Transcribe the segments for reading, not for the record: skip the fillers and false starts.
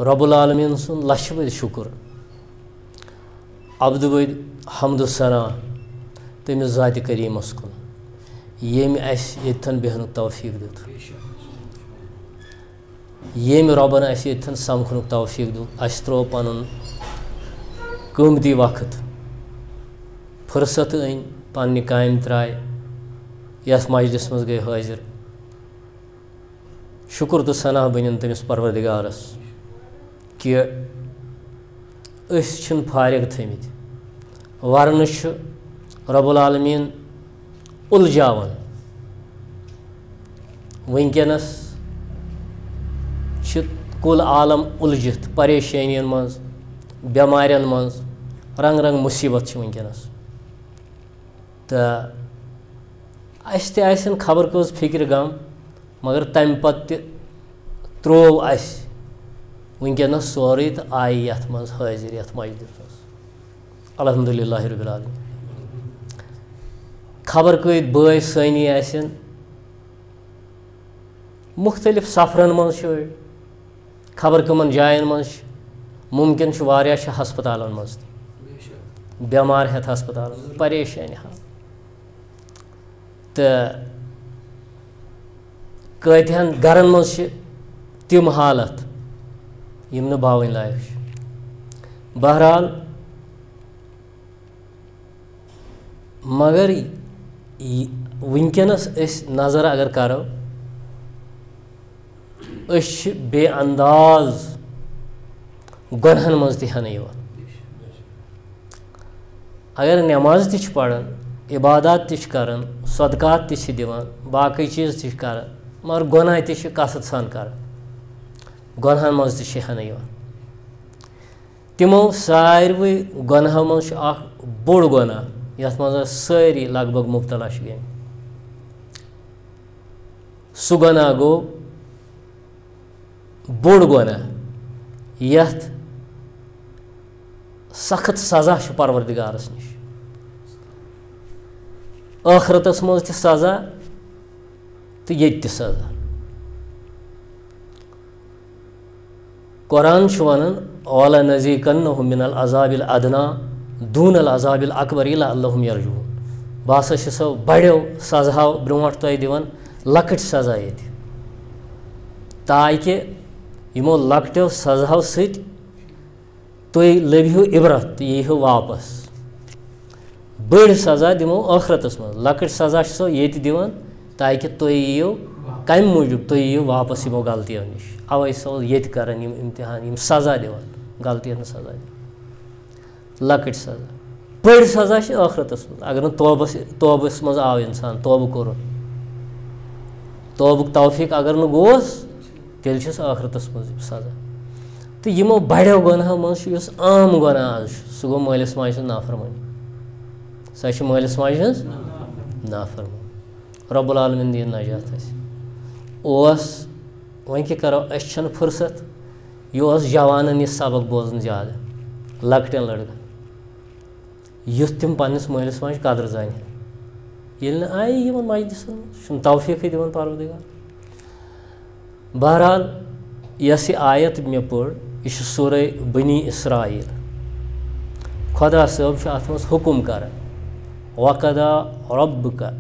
रब्बुल आलमीन सुन लशबद शुक्र अब्दुबद हमदु सना तमिस ज़ात करीमस कुन येम यथन बेहनुक तौफीक दित येम रबन यथन समखनुक तौफीक दित अस त्रो पनुन कीमती वक्त फुर्सत अन पन्ने काम त्राय यस मजलिस मज गए हाजिर शुक्र तो सना बन तमिस परवरदिगारस कि फारिग थमित वरन रब्बुल आलमीन उलझावन वनकनस कुल आलम उलझित परेशानियन मज बेमारियन मज रंग रंग मुसीबत वनकनस तो असन खबर कस फिक्र गम मगर तम पत्त त्रोव अस वनकनस सोरे तो आई यथ मज हाजिर यथ मजलिस अल्हम्दुलिल्लाहि रब्बिल आलमीन खबर कत बय सनी आसन मुख्तलिफ सफरन मज खबर कमन जायन मज मुमकिन वारिया हस्पतालन मज बेमार हेत हस्पताल परेशानी हाल तो कतहन गरन मज तिम हालत यम न बावन लायक बहरहाल मगर वनकनस नजर अगर करो बेअंदाज गुनहन मज तहन अगर नमाज तह पढ़ान इबादत तह करान सदकात तह दिवान बाकी चीज़ तह करान मगर गुनाह तह कसद सान करान गुनहन मज तहन तिमो सारवे गुनाह मज बोड़ गुनाह यथ मज सारी लगभग मुबतला गए सह गुनाह गो बोड़ गुनाह यथ सख्त सजा परवरदिगारस निश आखरतस मज त सजा तो ये सजा कुरान वनान औला नज़ीकन्नहुम मिनल अज़ाबिल अदना दूनल अज़ाबिल अकबर इला अल्लाहुम यरजून बस सो बड़ो सजाओ ब्रोट तुम दिवान लकट सजा ये ताकि यमो लकटो सजाओ सत तुम लभ्यू इबरत तो यीहू वापस बड़ सजा दिमो आखरतस मज लकट सजा सो ये दिवान ताकि तुम यीयू कम मूजूब तुम यीयू वापस यमो गलतियों निश अवे सो ये करान इम्तिहान सजा दिवान गलतियन सजा लकट सजा बड़ सजा आखरतस मज अगर तोबस मज आव इंसान तोब कोर तोबुक तौफीक अगर न गोस तेल आखरतस मज सजा तो यमो बड़ो गुनाह मज आम गुनाह सह गो मालिस माज नाफरमानी सह मालिस माज नाफरमानी रब्बुल आलमीन दीन नजात वन क्या करो अन फुर्सत यह जवानन यह सबक बोजन ज़्यादा लकटन लड़कन युथ तिम पन्निस मालिस माज कदर जान ये आई यमन मजलिसन तौफीक दिवान परवरदिगार बहरहाल यस आयत मे पढ़ यह सूरह बनी इसराइल खुदा साहब अत मज हुकुम कर वक़दा रब्बुका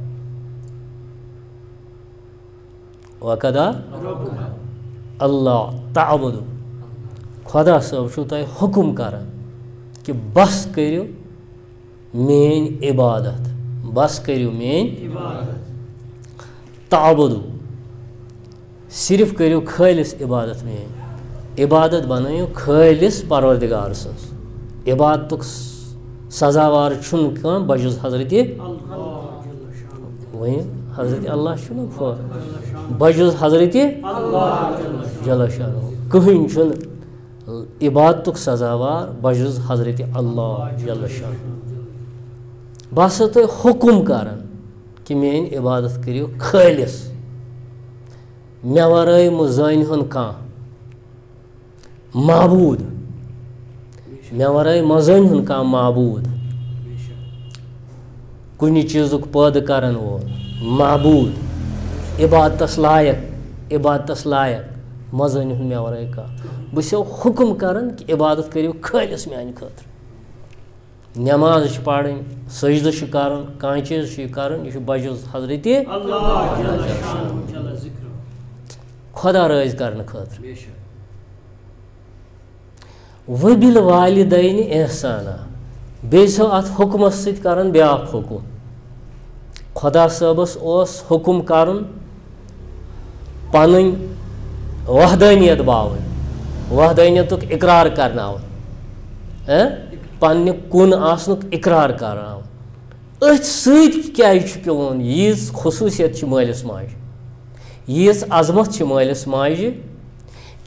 अल्लाह ताबुदु खुदा साहब तुम हुकुम कर कि बस करो मेन इबादत बस करो मेन ताबुदु सिर्फ करो खालिस इबादत मेन इबादत बनायो खालिस परवरदिगार सज इबादत सजावार बजुज हजरत वही हजरत अल्लाह बजुज हजरत जल शाह कहीं इबादत सजावार बजुज हजरत अल्लाह जल शाह बस तो हुकुम कर कि मेन इबादत करो खालिस मे वराय जान कह माबूद मे वराय मजान कह माबूद कुछ चीज़ुक पैद करन वोल माबूद इबादतस लायक मजन मे वराय कह बह हुक्म करन कि इबादत करियो खालिस म्यान खतर नमाज पढ़न सजद कर कह चीज कर यह बजस हजरत खुदा राज कर खतर वबिल वालिदैन एहसाना बे अत हुक्मस सत ब्या हुक्म खुदा सबस हुक्म कर पन वहदानियत बावन वहदानियत इकरार करनावन पन्ने कुन आसनुक इकरार करनावन अथ सत पेवन यीज खसूसियत मालिस माज यीज अजमत मालिस माज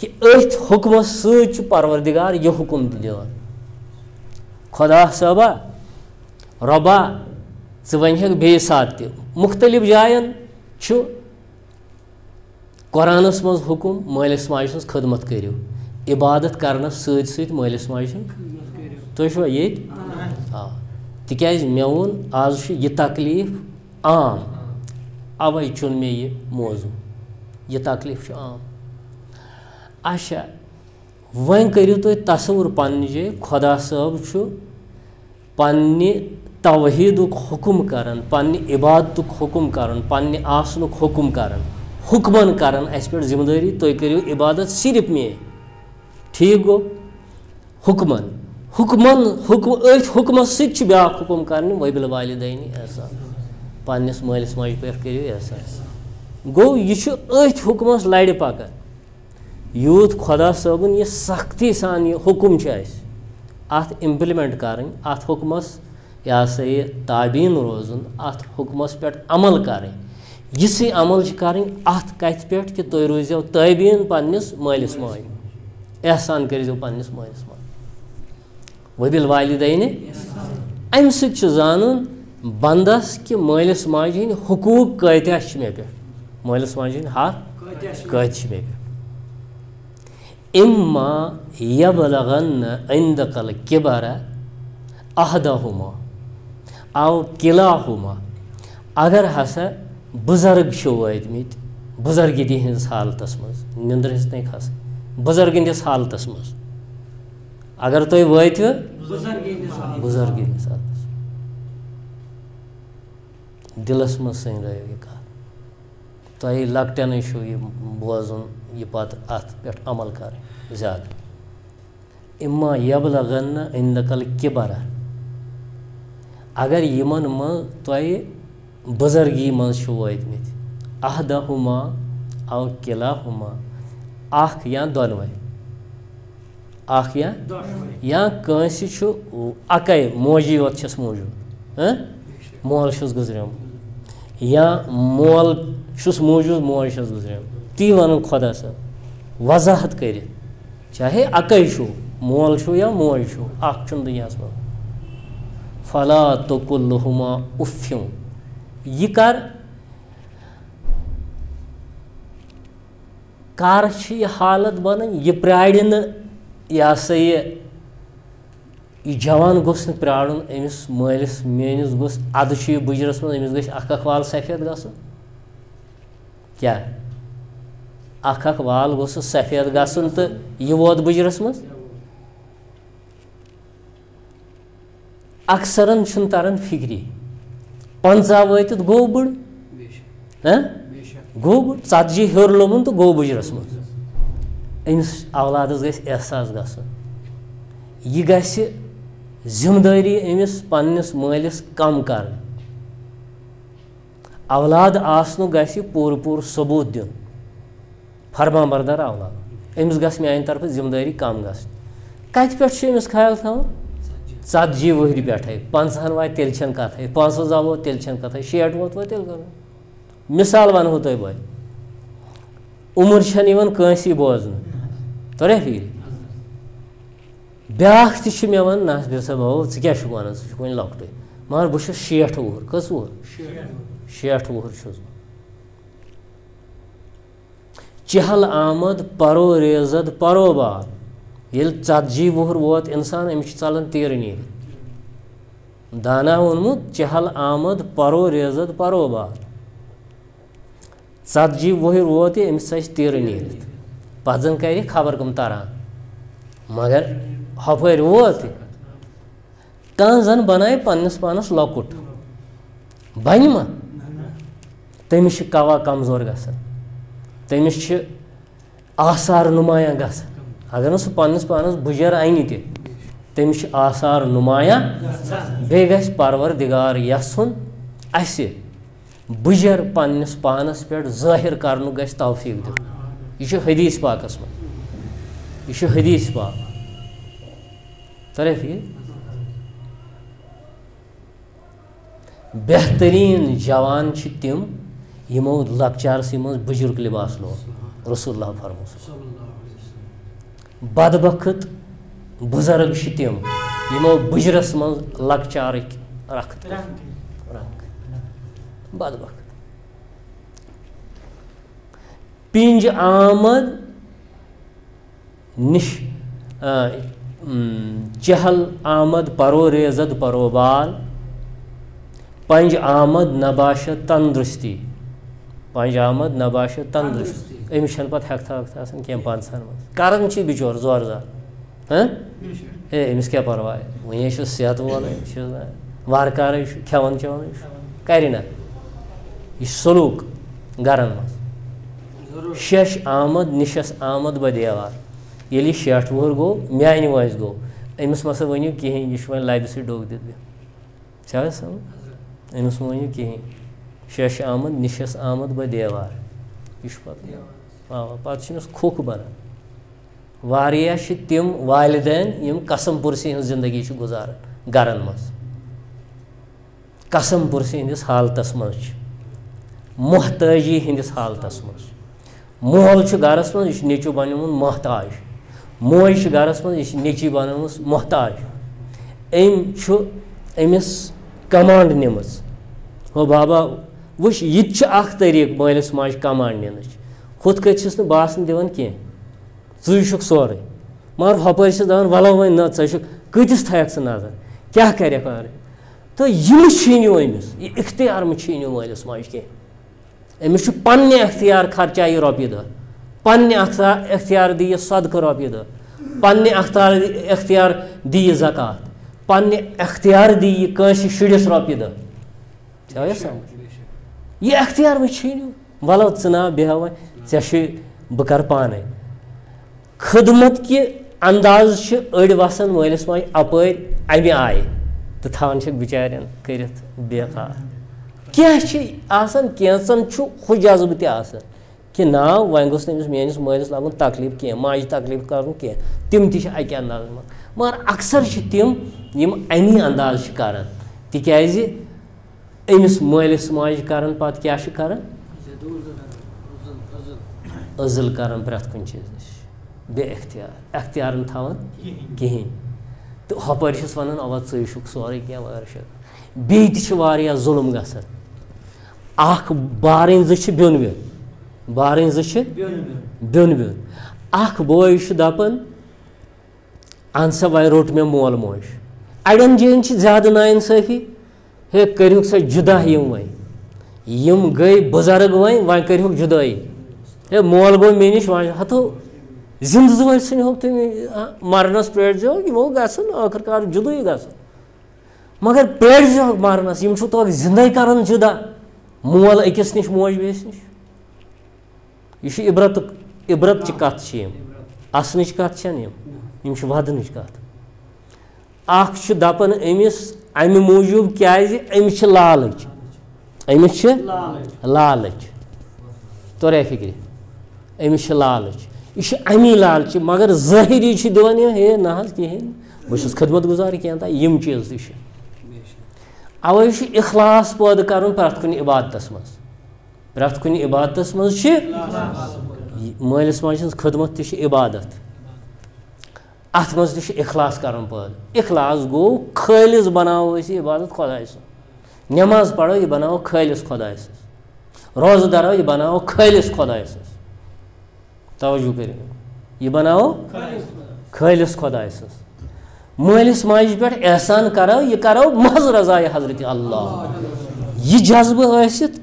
कि अथ हुक्मस सत परवरदिगार यह हुक्म दिवान खुदा सबा रबा वन बे सात मुख्तलिफ जायन कुरानस मज हुक्म मालिस माज सज खदमत करियो इबादत करना सत मालिस माज तुम ये तिकाज मे वोन आज यह तकलीफ आम अवै चुन मे यह मौजू यह तकलीफ आम अच्छा वन करियो तुम तसवुर पन्ने जाए खुदा साहब पन्ने तवहीदुक हुक्म करन पन्ने इबादतुक हुक्म करन पन्ने आसनुक हुक्म करन हुक्मन करन अस पे जिम्मेदारी तुम करियो इबादत सिर्फ मे ठीक गो हुक्मन हुक्मन हुक्म सत ब्या हुक्म कर वबिल वालिदैन एहसान पन्निस मालिस माज पे करियो एहसान गो यह हुक्मस लड़ पकन यूत खुदा सबन यह सख्ती सान यह हुक्म अत इम्प्लीमेंट कर अत हुक्मस यह सा यह ताबीन रोजन अत हुक्मस पे अमल कर यह अमल कर अत कत पे कि तुम रोजो ताबीन पन्निस मालिस माज एहसान करो पन्निस मालिस माज वबिल वालिदैन अम सन बंदस कि मालिस माज हंद हुकूक कत्या मे पे मालिस माज हंद हक कत मे पे इम्मा यबलगन्न इंदकल किबर अहदहुमा औ किलाहुमा अगर हसा बुजुर्ग वतमित बुजुर्गी हंस हालतस मज निंदर नहीं खस बुजुर्ग हंदिस हालतस मज अगर तुम वो बुजुर्गी हंस हालतस दिलस मज सनरो यह कत तुम लकटन यह बोजन यह पत अत पे अमल कर ज्यादा इम्मा यबलगन्न इंदकल किबर अगर यमन मज तुम बुजुर्गी मज वतमित अहदहुमा औ किलाहुमा अख या दोनवे अख या कंस अकै मोजी योत छस मौजूद मोल गुजरियम या मोल मौजूद मोज गुजरियम ती वन खुदा सब वजाहत कर चाहे अकै मोल या मोज अख दुनिया मज फला तकुल्लुहुमा उफ्फिं यह कर यह हालत बन यह प्राड़ यह सा यह जवान गोस प्राड़न अमिस मालिस मेनिस गोस अद बुजरस मज अमिस गछ अख वाल सफेद गसन क्या अख वाल गोस सफेद गसन तो यह वोत बुजरस मज अक्सरन तरन फिक्री 50 वतित गो बुड़ गो बुड़ 40 हेर लोमुन तो गो बुजरस मज अमिस औलादस गछ एहसास गसन यह गछ जिम्मेदारी अमिस पन्निस मालिस कम कर औलाद आसनु गछ पूर पूर सबूत दिन फरमा बरदार औलाद अमिस गछ म्यान तरफ जिम्मेदारी कम गस कत पे अमिस ख्याल थो 40 वहरी पे 50 वात तेल कथ 55 वोत तेल कथ 60 वोत तेल कर मिसाल वनो तुम बह उम्र कंसी बोजन तोरे फिर ब्याख ते मे वन ना बेसा भाव क्या वन वन लकट मगर बह 60 वुहर कस वुहर 60 वुहर चहल आमद परो रेजद परो बार ये 40 वुहर वोत इंसान अमिस चलान तीर नीर दाना वोनमुत चहल आमद परो रेजद परो बार ژتجی وُہُر वोत यह अमिस ژَچہِ तीरٕ नीरित पतः जन करि खबर कम तरान मगर हपर वोत कह जन बनाए पन्नस पानस लकुट बन मा तमिस कवा कमजोर गसान तमिस आसार नुमाया गसान अगर न सह पन्नस पानस बुजर अन तमिस आसार नुमाया बे गस परवरदिगार यसन असे बुजर पन्नस पानस पे जाहिर करनु गस तौफीक दिन यह हदीस पाकस में यह हदीस पाक तरह बेहतरीन जवान तिम यमो लकचारस मज बुजुर्ग लिबास लोग रसूलुल्लाह फरमो बदबख्त बुजुर्ग तिम यमो बुजरस मज लकचार रख बदबख्त पिंज आमद निश चहल आमद परो रेजद परोबाल पंज आमद नबाशत तंदुरुस्ती पंज आमद नबाशत तंदुरुस्ती अमिस पत् हेक्था कह पांचन कर बिचोर जोर जार अमिस क्या परवाह वह सेहत वोल वारकार खेवन चवन कर ना यह सलूक गरन मज शश आमद निशस आमद बदेवार ये 60 वुहर गो म्यान वस गो अमिस मसा वनु कहें यह वो लबि सह डोग दित क्या समझ अमिस वनु कहें शश आमद निशस आमद बदेवार यह पे खोख बनान वारिया तिम वालिदैन यम कसम पुरसी हज जिंदगी गुजारान गरन मज कसम पुरसी हंदिस हालतस मज मोहताजी हंदिस हालतस मज मोल गरस मज यह नेचु बनमुत मोहताज मोज गरस मज यह नेची बनमुत मोहताज अमिस कमांड निमज हो बाबा वुच यह तरीक मालिस माज कमांड नीन खुद कस बासन दिवान कह ज़ुक सोरे मगर हपर दान वलो वन न कतिस थक सह नजर क्या कर तो यह छीनो अमिस यह इख्तियार में छीनो मालिस माज कह अमिस पन्ने इख्तियार खर्चा यह रोपये दह पन्ने इख्तियार दी यह सदक़ रोपये दह पन्ने इख्तियार दी यह ज़कात पन्ने इख्तियार दी यह कंस शुरिस रोपये दह क्या समझ यह इख्तियार में छीनो वलो चना बेहवा ऐसे बह कर पाने खदमत कि अंदाज अड़ वसान मालिस माज अपर अमे आय तो थान बिचार कर बेकार कैंसन हु जज्ब तह कि ना वह गोस मेस मालिस लगन तकलीफ कह माज तकलीफ कर कह तिम अक अंदाज मगर अक्सर तिम यम अमी अंदाज कर तिज अमिस मालिस माज कर पत क्या कर अज़ल कर प्रेथ कुन चीज बे इख्तियार थवान कहें तो हपर वन अवा षुक सोरे क्या वर्ष बेया जुल्म गसान अख बारन ज ब्योन ब्योन बारन ज ब्योन ब्योन अख बोय दपान अन सा वह रोट मे मोल मोज अड़न जन ज्यादा नाइंसाफी हे करूक सा जुदा वम गई बुजुर्ग वह करूक जुदाई हे मोल गो मे निश हतो जिंद वर सन तुम मरनस पेट जो यमो गसन आखिरकार जुदई गसन मगर पेट जो मरनस यम तो जिंदे कर जुदा मोल अकिस निश मोज बेस निश यह इबरत कत असनच कत यम वदनच कत अख दपान अमिस अमि मूजूब क्या अमिस लालच अमिस लालच तोर फिक्र अमिस लालच यह अमी लालच मगर ज़ाहिरी दिवान हे ना कहें बहुत खदमत गुजार कह यम चीज तह अवे इखलास पैदा कर प्रथ कुन इबादत मज मालिस माज खदमत तह इबादत अत मज तह इखलास कर पैदा इखलास गो खालिस बनाओ इबादत खुदा नमाज पढ़ो यह बनाओ खालिस खुदा रोज़ दरो यह बनाओ खालिस खुदा तवज्जो कर यह बनाओ खालिस खुदा मालिस माज पे एहसान करो यह करो महज रज़ाए हज़रत अल्लाह यह जज्बह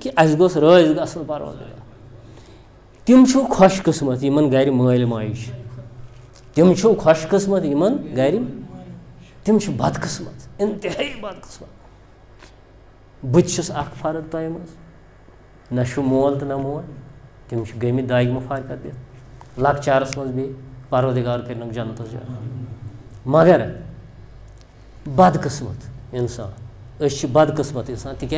कि अस गोस राज़ गसन परवरदिगार तिम छु खुशकिस्मत यमन गर माल माज तिम छु खुशकिस्मत यमन गर तिम छु बदकिस्मत इंतहाई बदकिस्मत बुत छुस अख फर्द तय मज न मोल तो न मोल तिम छु गमित दाग मुफारकत दित लकचारस मज बे परवदिगार कर जन्नत जा मगर बदकिस्मत इंसान अस बदकिस्मत इंसान तिक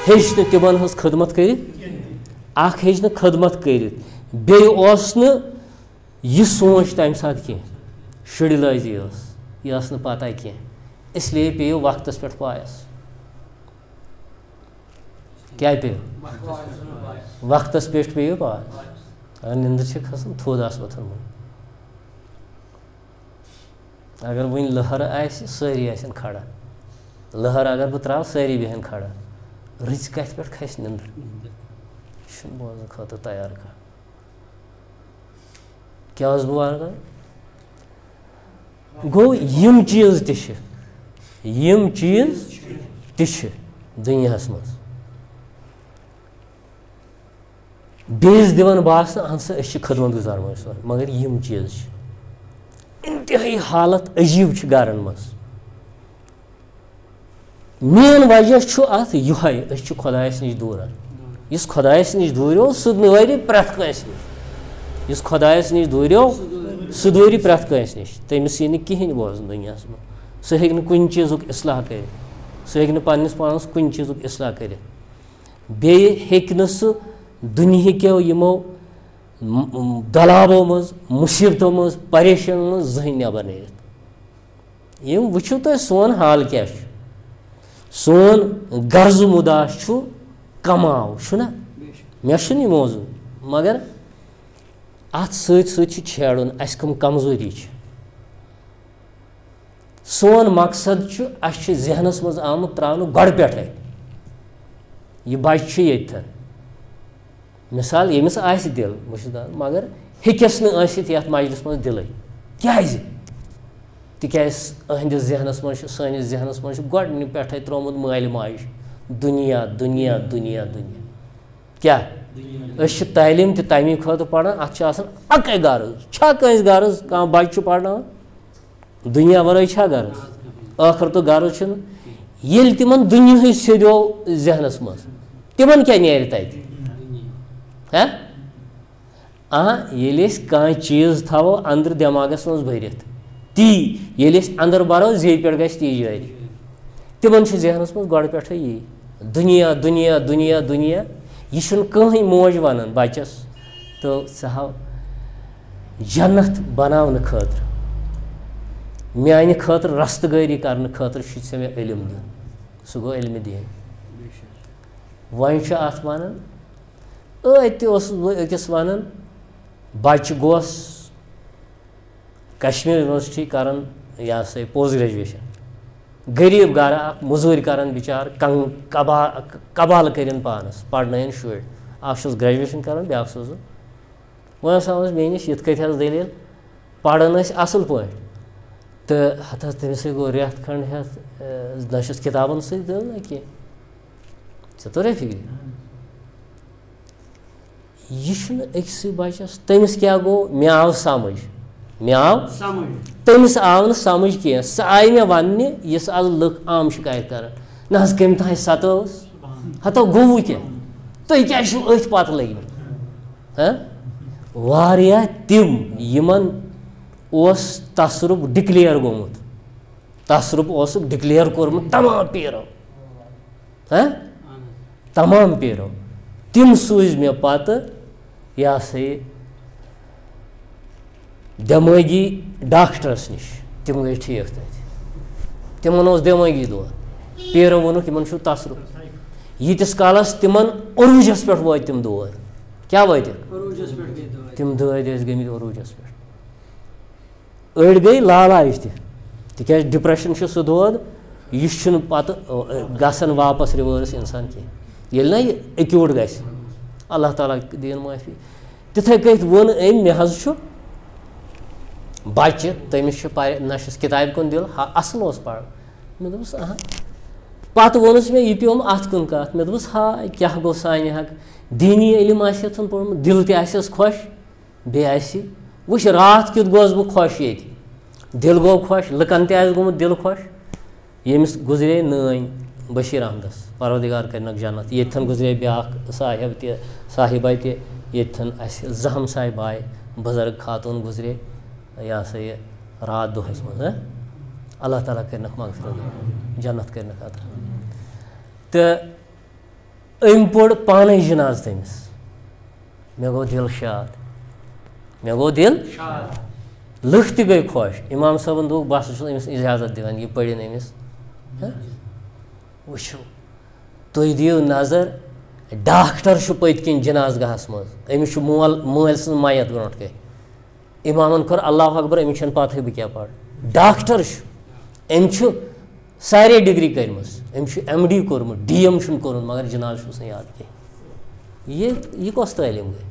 हेच न तिमन हज खदमत कर अख हेच न खदमत कर बेस न यह सोच तम सात कह शुड़लाजी यह न पता कह इसलिए पेयो वक्तस पे पायस क्या पेयो वक्तस पे पेयो पायस अगर निंदर से खसन थोद आस वथन अगर वन लहर आस सारी आसन खड़ा लहर अगर बह त्रा सारी बहन खड़ा रिच कथ पे खस निंदर बोजन खतर तैयार कर क्या बह वार गो यम चीज त दुनियास मज बेस दिवान बास अहसा खदमत गुजार मगर यम चीज इंतहाई हालत अजीब गरन मज मेन वजह अत यह खुदायस नश दूर इस खुदायस नश दूर सह दूर प्रेथ कंस नश इस खुदायस नश दूर सह दूर प्रेथ कंस नश तमिस यह कहें बोजन दुनियास मज सह हेक कुन चीजुक इस्लाह कर सह हेक पन्निस पानस कुन चीजुक इस्लाह कर बे हेक न सह दुनिया यमो दलाबों मज मुसीबतों मज परेशान मज जहन नबर नीत यम वुचो तुम सोन हाल क्या सोन गर्ज मुदाश कमाव छुना मे यह मौजूद मगर अत छेड़न अस कम कमजोरी सोन मकसद अस जहनस मज आमुत त्रावन गड़ पे यह बच्चे ये मिसाल यमिस आस दिल मुशदार मगर हेकस नत मजलिस मज दिल तिकाज अहंदिस जहनस मज सानिस जहनस मज गोडन पे त्रोमुत माल माज दुनिया दुनिया दुनिया दुनिया क्या अस तालीम तमी खुद पढ़ान अत अकै गर्ज छा कंस गर्ज कह बच्चे पढ़ना दुनिया वराई छा गर्ज आखिर तो गर्ज ये तिमन दुनिया सेदो जहनस मज तिमन क्या नेर तत ये कह चीज थवो अंदर दिमागस मज भरित ती ये अंदर बरो जे पे ग ती जारी तिमन जहनस मज गड़ पे यी दुनिया दुनिया दुनिया दुनिया यह कहीं मोज वन बचस तो सह जन्नत बनाने खतर माने खतर रस्तगरी करने खतर से मे इल्म दिन सह गो इल्म दीन वन अत वन अकिस वन बच्चे गोस कश्मीर यूनिवर्सिटी करान यह सा पोस्ट ग्रेजुएशन गरीब गर मजूर करान बिचार कबाल कर पानस पढ़न शुर अख ग्रेजुएशन करान ब्या सोजन वह वन मे नश ये दलील पढ़न असल पे तो हत तमिस गो रेत खंड हेत नशस किताबन सत दिल ना कह तोर फिक्र यह अक्स बचस तमिस क्या गो मे आव समझ तमिस आव न समझ कह सह आय मे वन यस आज लुक आम शिकायत कर ना कम तह सतवस हतो गो क्या तुम क्या अथ पत लगे वारिया तिम यमन ओस तसरुफ डिक्लेयर गोमुत तसरुफ ओसुक डिक्लेयर कोरमुत तमाम पेरो तमाम पेरो तिम सूज मे पत यह सा दिमागी डॉक्टरस नश तिम गई ठीक तत तिमन दिमागी दो पेरो वोनुक इन तसरुफ यीतिस कालस तिमन अरूजस पे वो तिम दौर क्या वो तिम दद गमित अरूजस पे अड़ गई लालाज तिक डिप्रेशन सह दौद यह पत गसन वापस रिवर्स इंसान कह ये ना यह एक्यूट ग अल्लाह ताला दीन माफी तिथे कथ वोन अम मे बच्चे तमिस नशस किताब कुन दिल असल पढ़ मे दोस पत वोनस मे यह पेम अत कुन कत मे दोपस हाय क्या गो सानि हक दीनी इल्म आसन पोर्मुत दिल तस खुश बे वुच रात क्युत गोस बह खुश ये दिल गो खुश लुकन तस गोमुत दिल खुश यमिस गुजरे नान बशीर अहमदस परवरदिगार करनक जन्नत येथन गुजरे ब्याख साहिब ते साहिबा ते येथन जहम साहिब आय बुजुर्ग खातून गुजरे यह सा यह रात दोहस मज अल्लाह ताला करनक मगफिरत जन्नत करनक अता तो अम पोर पाने जनाज तमिस मे गो दिल शाद मे गो दिल लुक त गई खुश इमाम साहबन दोक बस अमिस इजाजत दिवान यह पढ़न अमिस वो तुम दियो नजर डॉक्टर पत किन जनाजगाहस मज अमिस मोल मोल सं मैत ब्रोट गई इमामन कर अल्लाह अकबर अमिस पत बह क्या पढ़ डॉक्टर अम सारे डिग्री कर्म MD कोर्मुत DM कोर्मुत मगर जनाज याद कह यह कस तालीम गई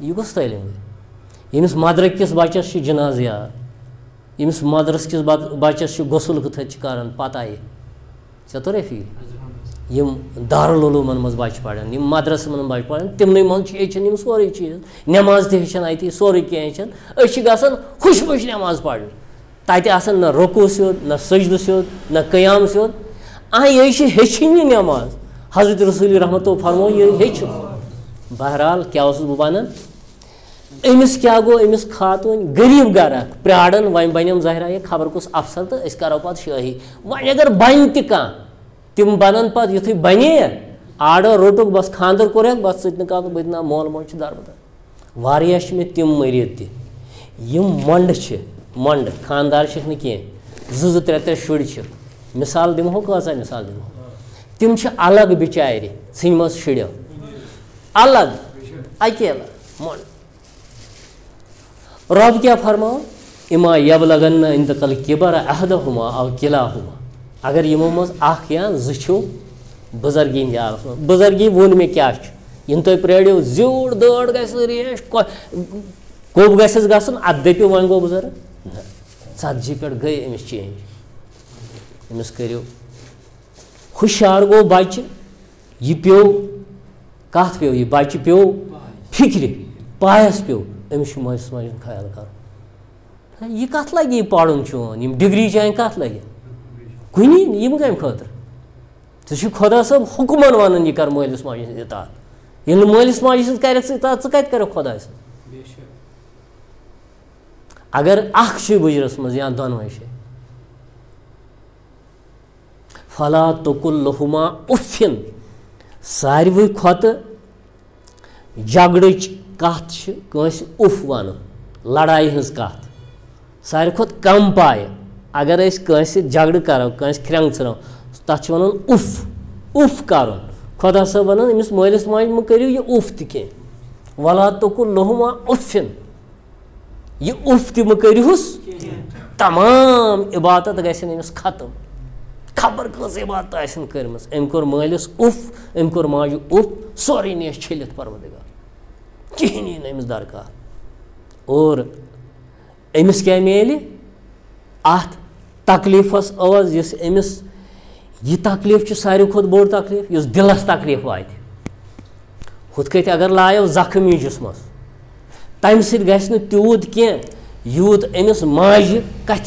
यह कस तालीम गई यमिस मदर किस बचस जनाज याद यमिस मदरस किस बचस गसल कथ कर पता ऐ तोर फिर यम दारुल उलूमन मज बच पढ़ान यम मदरस मन बच पढ़ान तिमन मज हेचन सोरे चीज नमाज हेचन अत सोरे कह हेचन गसान खुश खुश नमाज पढ़ तत न रुकू स्योद न सजद स्योद न कयाम स्योद यह हेचन नमाज हजरत रसूल रहमतो फरमो यह हेच बहरहाल क्या बह वन अमिस क्या गो अमिस खातून गरीब गर प्राड़न वन बन ज़ाहिरा यह खबर कुस अफसर तो करो पे शाही वन अगर बन तह तिम बनन पे युथ बने आर्डर रोटुक बस खानदर कोर बस सह बदना मोल मोज दरबदर वारिया मे तिम मरीद तम मंड खानदार कह जो त्रे त्रे शुर मिसाल दिमो कसा मिसाल दिमो तिम अलग बिचार इन शुर अलग अकेला मंड रब क्या फरमाओ इमा यबलगन इंतकल किबर अहदहुमा अव किलाहुमा अगर यमो मज अख या जो बुजुर्गी हालस मज बुजुर्गी वोन मे क्या इन तुम प्रेड़ो जोड़ दौड़ गेश कोब गस गसन अत दपो वन गो बुजुर्ग 40 पे गई अमिस चेंज अमिस करो हुशार गो बच्चे यह पे कत पे यह बच्चे पे फिक्र पायस पे अमिस माजिस माजिद ख्याल कर यह कत लगे पढ़न चोन यम डिग्री चाहे कत लगे कुनी यम कम खतर तुम खुदा सब हुक्मन वन यह कर मालिस माजिद इतात ये मालिस माजिद कर इतात कत कर खुदा अगर अख बुजरस मज या दोनवे फला तकुल लहुमा उफिन सारवे खत झगड़ कत उफ वन लड़ाई हज कत सारे खुद कम पाए अगर झगड़ करो ख्रंग चलो तथ वन उफ कर खुदा सब वन अमिस मालिस माज मो करो यह उफ तह वला तकुल लहुमा उफिन यह उफ तम करूस तमाम इबादत गसन अमिस खत्म खबर कस इबादत कर्म अम कोर मालिस उफ अम कोर माज उफ सोरे नेश छलित परवरदिगार कहीं अमिस दरकार और अमिस क्या मिले अत तकलीफस आवाज इस अमिस यह तकलीफ सारे खुद बोड़ तकलीफ इस दिलस तकलीफ वात हुत कत अगर लायो जख्मी जिस्मस तम सत तूत कह यूत अमिस माज कथ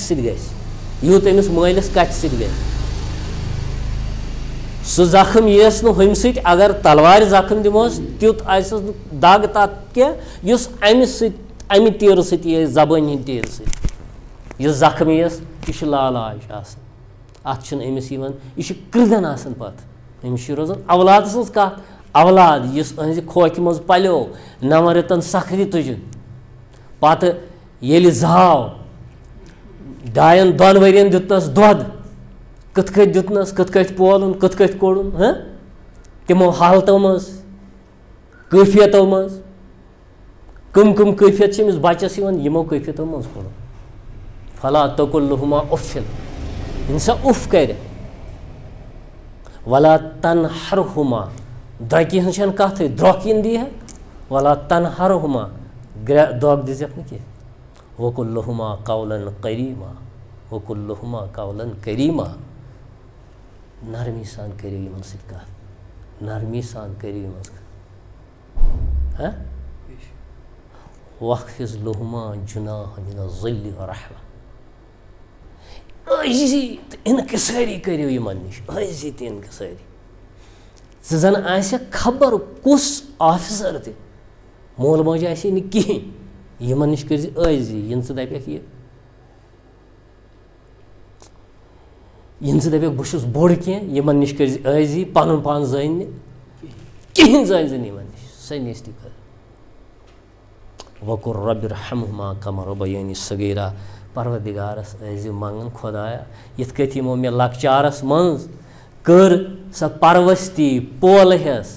यूत अमिस मालिस कथ सह जख्म यस हम सत अगर तलवार जख्म दिमोस तुत आस दाग तथ कह अमि तीर सत जबान हिंद तीर सत जख्म यस यह लालाज अत अमिस यह कृदन पे अमिस रोजान औलाद सज कत औलाद इस खोख मज पलो 9 रतन सखरी तुजन पत ये जाव 2 वरियन दितनस दोद कत कत दितनस कत कत पोलुन कत कत कोड़ुन तिमो हालतों मज कैफियतों मज कम कम कैफियत अमिस बचस यमो कैफियतों मज कोड़ फला तकुल लहुमा उफिन इंसा उफ कर वला तनहरहुमा द्रकी हन कथ द्रोकिन दी है वला तनहरहुमा दोग दिजक न कह वकुल्लहुमा कौलन करीमा वकुल्लहुमा कौलन करीमा नरमी सान करियो यमन सत कथ नरमी सान करियो यमन हाँ वख्फिज़ लहुमा जुनाह मिन ज़िल्लि व रहमा अज़ी तो इनकिसारी करियो यमन निश अज़ी तो इनकिसारी जन आसे खबर कुस ऑफिसर ते मोल मोज आसे न कहीं यमन निश कर अज़ी इन से दपेक इन से दपेक बहुस बोड़ कह यमन निश कर अज़ी पन पान जान कहीं जान यमन निश सनिस तक वकुर रब्बि रहमहुमा कमा रब्बयानी सगीरा परवरदिगारस अज़ मंगन खुदाया यथ कथ यमो मे लकचारस मज कर स परवस्ती पोल हेस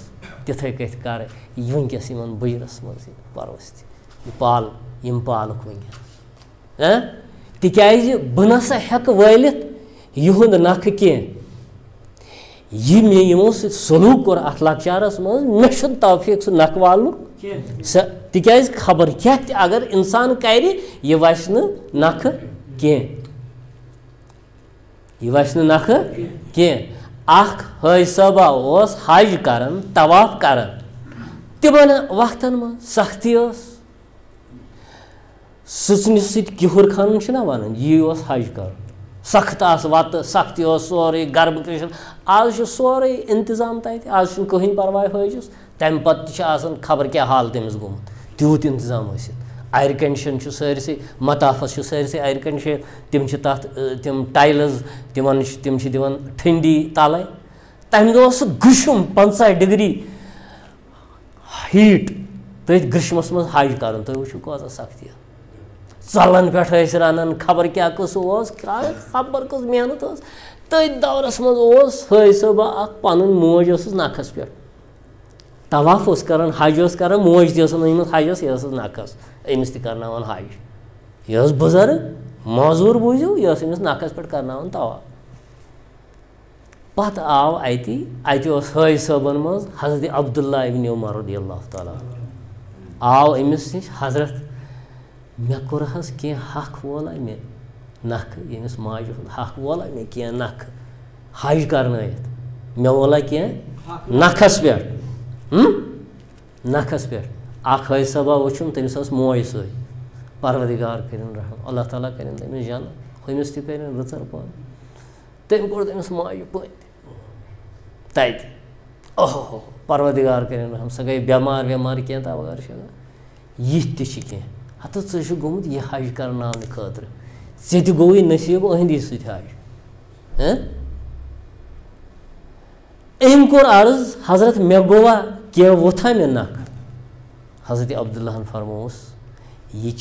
तिथे कथ कर वनकस यमन बुजरस मज परवस्ती पाल यम पालक वनकस तिक्याज बह नसा हेक वालित युंद नख कह यह मे यमो सलूक कोर अथ लकचारस मज मे तौफीक सह नख वालुक तिक्याज खबर क्या अगर इंसान कर यह वस नख कह यह वस नख कह अख हाज सबा हज कर तवाफ कर तिमन वक्तन मज सख्ती सचन किहुर खान वन यह हज कर सख्त वत सख्ती सोरे गर्म कृष्ण आज सोरे इंतजाम तक आज कहीं परवाह हजस तम पे खबर क्या हाल तमिस गोमुत तूत इंतजाम एयर कंडीशन सारसे मताफस सारसे एयर कंडीशन तिम टाइल्स तिम दिवान ठंडी तल तम दह गुशुम 50 डिग्री हीट तथ ग्रीष्मस मज हज कर तुम वो कौत सख्ती चलन पे रानन खबर क्या कस खबर कस मेहनत तथ दौरस मज हज सबा पन मोज नखस पे तवाफ कर हज कर मोज तस हजस यह नखस अमिस तक हज यह बुजुर्ग मजूर बूझू यह अमिस नखस पे कर तवाफ पत आव अत हज सबन मज हजरत अब्दुल्ला इब्न उमर रज़ियल्लाहु तआला आव अमिस नश हजरत मे कोर कह हक वोल मे नख यमिस माज हक वोल मे कह नख हज कर मे वोल कह नखस पे नखस पे हज सबा वुचुम तमिस मोज सै परवरदिगार करिन रहम अल्लाह ताला करिन तमिस जन हमिस तक करिन रचर पान तम कोर तमिस माज पत तत ओह परवरदिगार करिन रहम सह गई बेमार वेमार कह तवगर यह कह हत े गोमुत यह हज करना खतर ऐ गो नसीब अहंदी सज अम कोर अर्ज हजरत मे गोवा क्या वोथा मे नख हजरत अब्दुल्ला फरमोस यह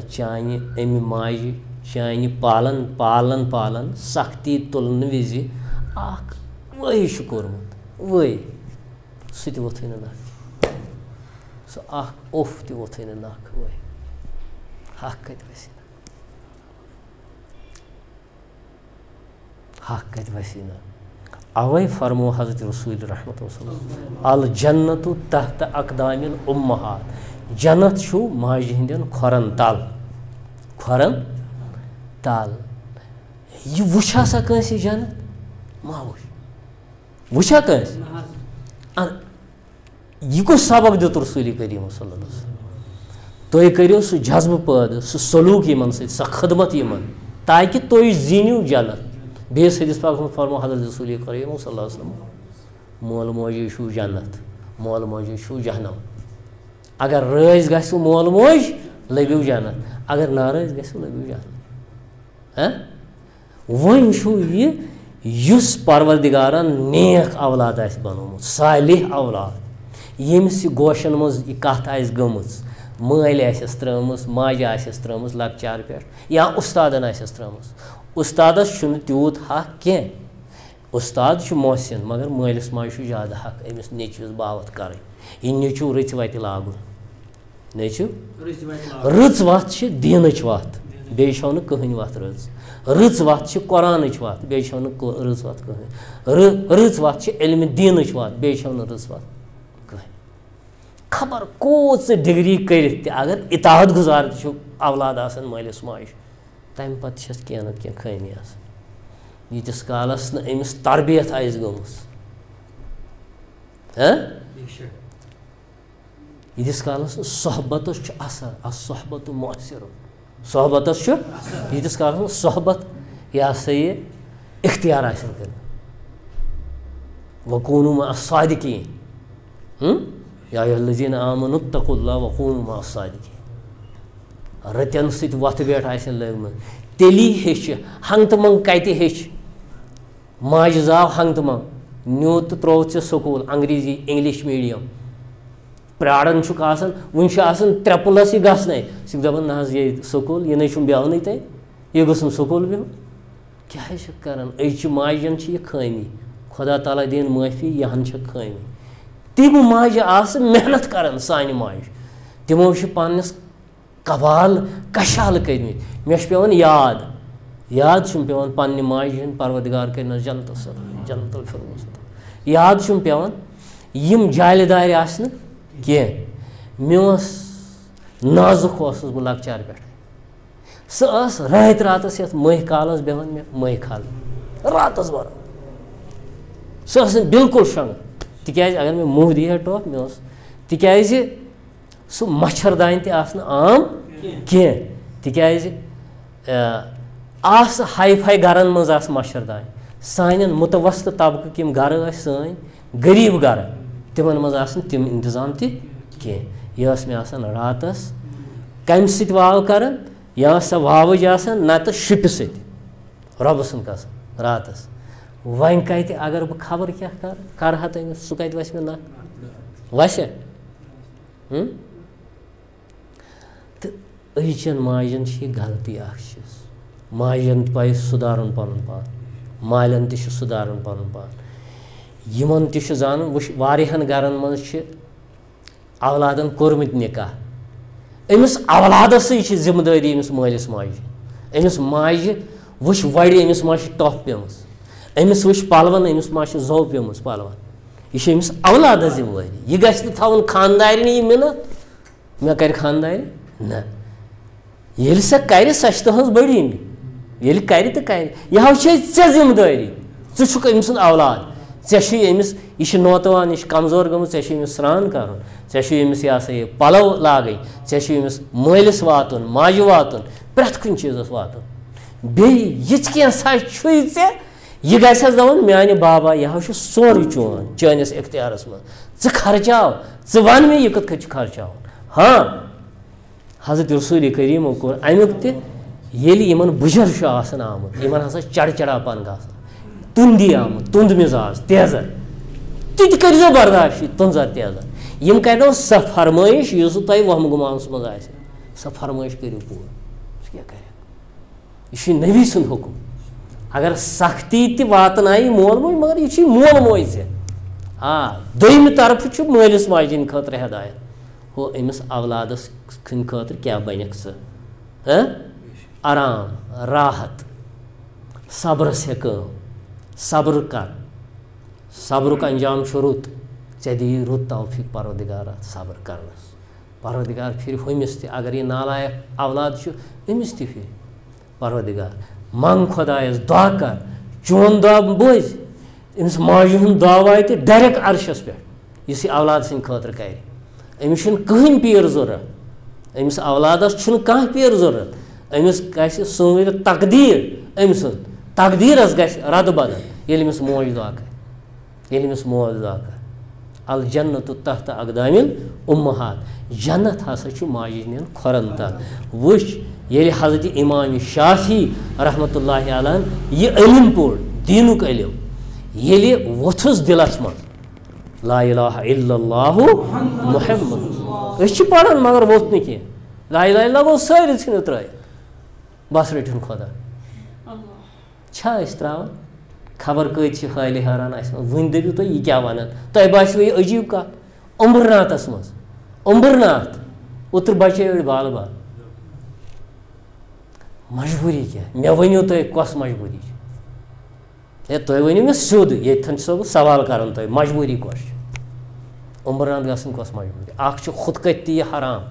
चान अम माज चान पालन पालन पालन सख्ती तुलन विज वही कोर्मुत वही सह वोथ नख सह ओफ तोथ नख वही हक कत वसी हक कत वसी न अवै फरमो हजरत रसूल रहमत अल जन्नत तहत अकदामिल उम्महात जन्नत छु माज हिंदन खोरन तल यह वुछा सा कंस जन्नत मा वुछा कंस यह को सबक दित रसूल करीम सल्लल्लाहु अलैहि वसल्लम तुम करो सह जज्ब पैद सह सलूक यमन सह खदमत यमन ताकि तुम जीनिव जन्नत बेस हदीस पाक में फरमो हजरत रसूल करीम सल्लल्लाहु अलैहि वसल्लम मोल मोज छु जन्नत मोल मोज छु जहन्नम अगर रज गो मोल मोज लबिव जन्नत अगर नाराज गो लबिव जहन्नम वन युस परवरदिगारन नेक औलाद आस बनोमुत सालिह औलाद यमिस गोशन मज कत आस गमज माल आसस त्रमस माज आसस त्रमस लकचार पे या उस्तादन आसस त्रमस उस्तादस तूत हक कह उस्ताद मोहसिन मगर मालिस माज ज्यादा हक अमिस नेचुस बावत कर यह नेचू रच वत लागुन नेचू रच वत दीनच वत बे कहन वत रच वत कुरानच वत बे रच वत कहन रच वत इल्म दीनच वत बे रच वत कहन खबर कोत डिग्री कर अगर इताअत गुजार औलाद आसन मालिस माज तम पे कह ना कह खामी यीतिस कालस न अमिस तरबियत आइस गमस यीतिस कालस सोहबतस छु असर असोहबत मुअस्सिर सोहबतस छु यीतिस कालस सोहबत या सही इख्तियार आसन कर वकूनु मा अस्सादिकीन या अय्युहल्लज़ीना आमनु तक़ुल्लाह वकूनु मा अस्सादिकीन रतन सत वथ बेठ आसन लगमत तेली हेच हंगतमंग कति हेच माज जाव हंगतमंग न्यू तो त्रो स्कूल अंग्रेजी इंग्लिश मीडियम प्राड़न वन 3 प्लस यह गसन दपान ना ये स्कूल यह ना बेहन तय यह गम स्कूल बेहन क्या कर माजन यह खामी खुदा ताला दिन माफी यहन खामी तम माज मेहनत कर सान माज तमो पन्नस कबाल कशाल कर्म मे पेवान याद पेवान पन्ने माज परवरदिगार कर जन्नतुल फिरदौस याद पेवान यम जालिदार आसन कह मे नाजुक बह लकचार पे सह रात रातस ये मह कालस बेहान मे मह खाल रातस भर सह बिल्कुल शंग तिकाज अगर मे मुँह दी है टॉप मे तिकाज सह मच्छरदान तम आम कह तिकाज हाई फाई गरन मज मच्छरदान सान मुतवस्त तबक यम गर सान गरीब गर तिमन मज तम इंतजाम तह यह मे रातस कम सत वाव कर या सह वावज ना तो शिप सत रब सुन कसम रातस वन कत अगर बह खबर क्या कर तमिस सह कत वस मे ना वस तो अजन माजन गलती माजन पे सुधारन पन पान मालन सुधारन पन पान यमन जान वारियान गरन मज औलादन कोरमुत निकाह अमिस औलादस जिम्मेदारी अमिस मालिस माजि अमिस माज वुच वड़ अमिस मा टफ पेमस अमिस वुच पलवन अमिस मा जो पेमस पलवन यह अमिस औलाद जिम्मेदारी यह गि थवन खानदार यह मिन्नत मे कर खानदार ना ये सह कर सह तुहज बड़ीन ये कर तो कर यह जिम्मेदारी अमिस औलाद अमिस यह नौतवान यह कमजोर गमस अमिस स्नान कर अमिस यह सा यह पलव लागन अमिस मालिस वातुन माज वातुन प्रथ कुन चीज़स वातुन बे यह यह गस दपान माने बाबा यह सोरे चोन चानिस इख्तियारस मज खर्चाव वन मे यह कत खर्चाव हाँ हजरत रसूल करीम कोर अमुक तमन बुजर आमुत इन हसा चढ़चढ़ापन ग तुंदी आमुत तुंद मिजाज तेजर तुत कर बर्दाश्त तुंजर तेजर यम कर सह फरमाइश यह तुम वहम गुमानस मज सह फरमाइश करू पूर क्या कर यह नबी सुन हुकुम अगर सख्ती वातन मोल मोज मगर यह मोल मोज दोम तरफ मालिस माजिन खतर हदायत हो अमिस औलादस खतर क्या बनक आराम राहत सब्रस सब्र कर सब्रुक अंजाम रुत दी रुत तौफीक परवरदिगार सब्र करनस परवरदिगार फिर हमिस अगर यह नालायक औलाद अमिस फिर परवरदिगार मंग खुदायस दुआ कर चोन दुआ बोझ अमिस माजि हुंद दुआ वात डायरेक्ट अर्शस पे इस औलाद सद खतर कर अमिस कहन पीर जरूरत अमिस औलादस कह पीर जरूरत अमिस गि सोच तकदीर अम सुन तकदीरस गि रद बदल ये अमिस मोज दुआ कर अल जन्नत तहत अकदामिल उम्महात जन्नत हसा माजिन खोरन तल वुच ये हजरत इमाम शाफी रहमतुल्लाह अलैह यह इल्म पोर दीनुक इल्म ये वोथुस दिलस मज ला इलाहा इल्लल्लाहु मुहम्मद पढ़ान मगर वोत न कह ला इलाहा इल्लल्लाह सारे इन त्रा बस रटिन खुदा त्रावान खबर कत हाल हैरान वन दपू तुम यह क्या वन तुम बासो यह अजीब कत अम्बरनाथस मज अम्बरनाथ उतर बचे बाल बाल मजबूरी क्या मे वनो तुम कस मजबूरी तुम वनो मे सोद ये सवाल कर मजबूरी कस अम्बरनाथ गसन कस मजबूरी खुदकती हराम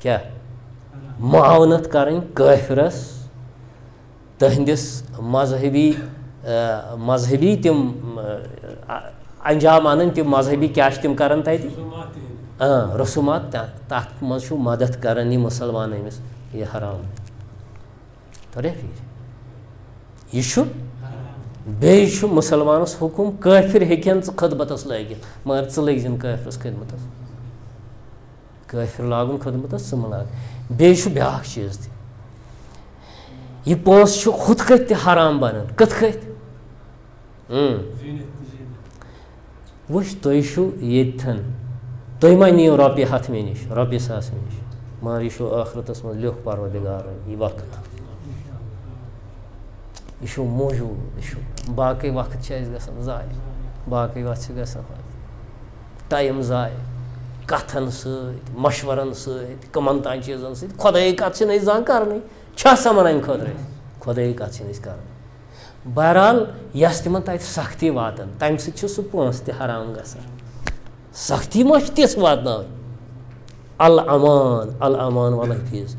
क्या मुआवनत करें काफिरस तहंदिस मजहबी तिम अंजाम अन तिम मजहबी क्या तिम करन तत रसूमात तथ मज मदद करन यह मुसलमान अमिस यह हराम तोरे फिर यह बेयु मुसलमानस हुकुम काफिर हेकन खदमतस लगित मगर लगिन काफिरस खदमतस काफिर लागुन खदमतस लाग बेयु ब्या चीज तह यह पोस खुद कत हराम बनान कत कत वो तुन तुम मा नीव रॉपये 100 मे नश रॉपये 100 मे नश मगर यह आखरतस मज लिख परवरदिगार यह वक्त यह मौजूद यह बाकी वक्त जाय बाकी वक्त टाइम जाय कथन सशवरन समन तान चीजन सदाई कत जान कर समन अम खुद खुदाई कत कर बहरहाल यस तिम तत सख्ती वातान तम सह पोस त हराम ग सख्ती मा तिस वात अल अमान वल हफीज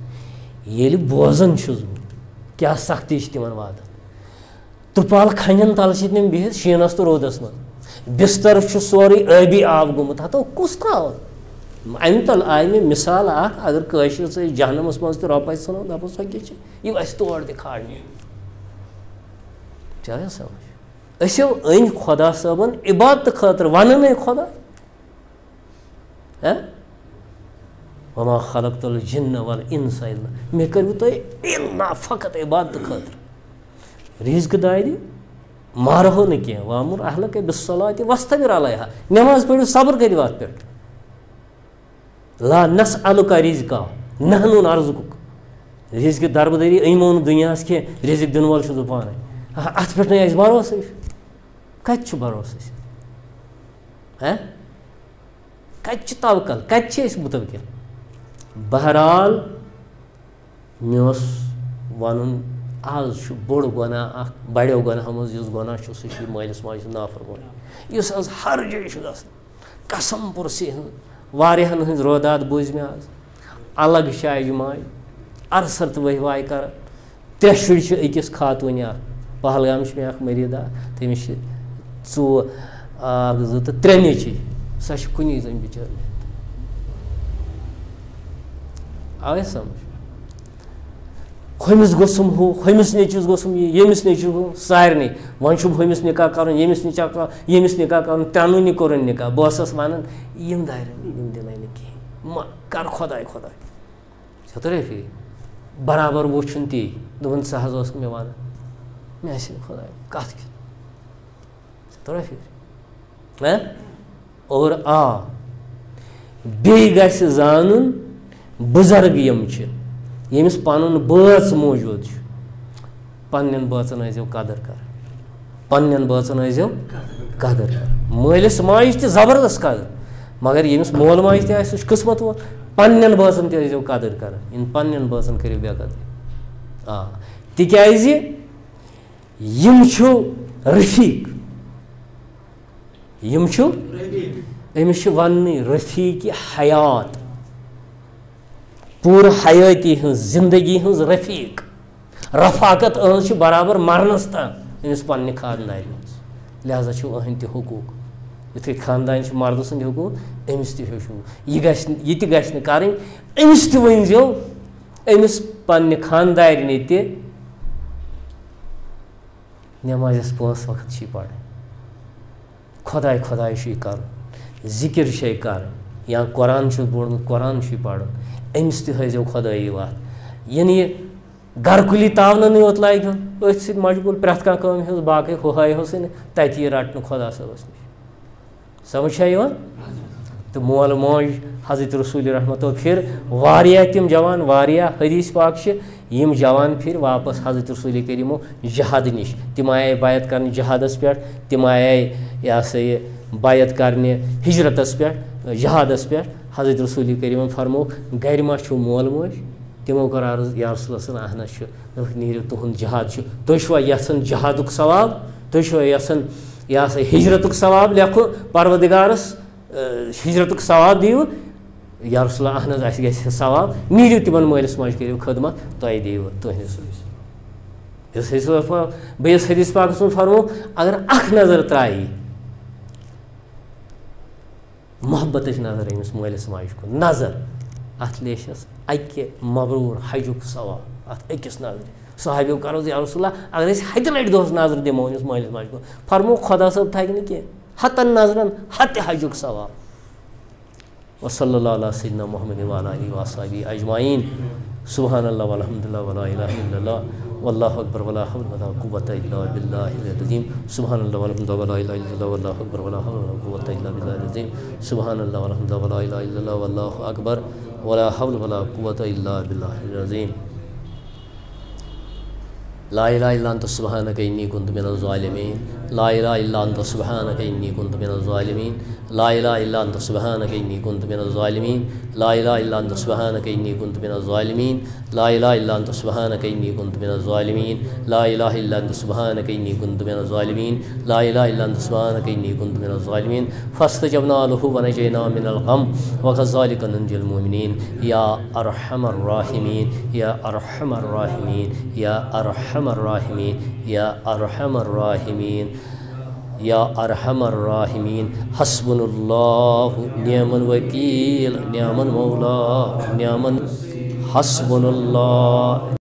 ये बोजान क्या सख्ती तिम वातान त्रुपाल खन तल बिहित शीनस तो रोदस मज बिस्तर सोरे आबी आब गोमुत हतो कुस थाव अम तल आय मे मिसाल अगर कशर जहनमस मज तो रॉपये नो दपस यह वस तोड़ त खाड़ने चल समझ असो अन खुदा सबन इबादत खतर वन खुदा वमा खलक़तुल जिन्न वल इंसा इल्ला मे करू तुम इल्ला फकत इबादत खतर रिज़्क़ दाय दी मारहो न कह वामुर अहलक बिस्सलाति वस्तबिर अलैहा नमाज पढ़ो सब्र करियो अत पे ला नसअलुका रिज़्क़ा नहनु नरज़ुकुक रिज़्क़ दरबदरी अमो न दुनियास के रिज़्क़ दिन वोल छु पाने अत पे नहीं भरोसा कत भरोसा कत तवक्कल कत मुतवक्किल बहरहाल मे वन आज बोड़ गुनाह बड़ो गुनाह मज गुनाह सह मालिस माज नाफरमानी इस हर जगह कसम पुरसी वारियान हज रोदात बूझ मे आज अलग शाय माय अरसर तो वह वाय कर 3 शुर अकिस खातून पहलगाम मे मरीदा तमिस 2 तो 3 नेची सह कुन जन बिचार आवे समझ हमिस गोसम हो हमिस नेचिस गोसम यमिस नेचि हो सारे वन हमिस निकाह कर यमिस निकाह कर त्रोनी कोर निकाह बस वन यम दायरन यम दिन कहें कर खुदाय खुदाय चतरे फिर बराबर वुन ती दोपन सह मे वन मे खुदाय कत चतरे फिर और बे जानन बुजुर्ग यम यमिस पन बच मौजूद पन्न बचन आजो कदर कर पन्न बचन आजो कदर कर मालिस माज त जबरदस्त कदर मगर यमिस मोल माज त किस्मत वो पन्न बचन त आजो कदर कर इन पन्न बचन करो बेकदर तिकाज यम रफीक यम अमिस वन रफीक हयात पूरा हयाती जिंदगी हज रफीक रफाकत बराबर मरनस तान अमिस पन्ने खानदान लिहाजा अहन त हकूक यूथे खानदान मर्द सद हकूक अमिस तू यह कर अमिस त वनजो अमिस पन्ने खानदान त नमाज 5 वक्त पढ़ खुदाय खुदाय कर जिक्र कर या कुरान बोर्मुत कुरान पढ़ अमिस तजो खुदाई वात यह गर कुली तावन योत लाग अथ मजबूर प्रथ कह बाकी हुहाय तत रटन खुदा सबस नश समझ तो मोल मोज हजरत रसूल रहमत फिर वारिया तिम जवान वारिया हदीस पाक यम जवान फिर वापस हजरत रसूल करीमो जहाद नश तिम आये बायत कर जहादस पे तिम आये यह सा यह बायत करने हिजरतस पे जहादस पे हजरत रसूल करीम फरमो गर मा मोल मोज तमो कर अर्ज या रसूल अहन नीर तुहद जहाद तुवा यसान जहादुक सवाब तुवा यसान यह सा हिजरतुक सवाब लेखो परवरदिगारस हिजरतुक सवाब दियो या रसूल अहन ग सवाब नीर तिमन मालिस माज करो खदमत तुह दियो तुहस बेस हदीस पाक फरमो अगर अख नजर त्राई मोहब्बत नजर अमिस मालिस माज कुन नजर अत लेशस अक्के मबरूर हजुक सवाब अत अकिस नजर साहबियों करो या रसूलल्लाह अगर हत लट दोस नजर दिमो अमिस मालिस माज कुन फरमो खुदा सब थक न कह हतन नजरन हत हजुक सवाब वसल्लल्लाहु अला सय्यिदना मुहम्मद व अला आलिहि व अस्हाबिहि अजमाइन सुबहानल्लाह वल्हम्दुलिल्लाह वला इलाहा इल्लल्लाह वल्लाहु अकबर वला हौला वला कुव्वता इल्ला बिल्लाहिल अज़ीम सुबहानल्लाह वल्हम्दुलिल्लाह वला इलाहा इल्लल्लाह वल्लाहु अकबर वला हौला वला कुव्वता इल्ला बिल्लाहिल अज़ीम सुबहानल्लाह वल्हम्दुलिल्लाह वला इलाहा इल्लल्लाह वल्लाहु अकबर वला हौला वला कुव्वता इल्ला बिल्लाहिल अज़ीम ला इलाहा इल्ला अंत सुब्हानका इन्नी कुन्तु मिनज़ ज़ालिमीन ला इलाहा इल्ला अंत सुब्हानका इन्नी कुन्तु मिनज़ ज़ालिमीन ला इलाहा इल्ला अंत सुब्हानका इन्नी कुन्तु मिनज़ ज़ालिमीन ला इलाहा इल्ला अंत सुब्हानका इन्नी कुन्तु मिनज़ ज़ालिमीन ला इलाहा इल्ला अंत सुब्हानका इन्नी कुन्तु मिनज़ ज़ालिमीन ला इलाहा इल्ला अंत सुब्हानका इन्नी कुन्तु मिनज़ ज़ालिमीन ला इलाहा इल्ला अंत सुब्हानका इन्नी कुन्तु मिनज़ ज़ालिमीन फस्तजबना लहु व नजैना मिनल गम व कज़ालिका नंजिल मुमिनीन या अरहमर राहिमीन या अरहमर राहिमीन या अरहमर राहिमीन या अरहमर राहिमीन या अरहमर राहिमीन हस्बुनुल्लाहु निअमल वकील निअमल मौला निअमल हस्बुनुल्लाह।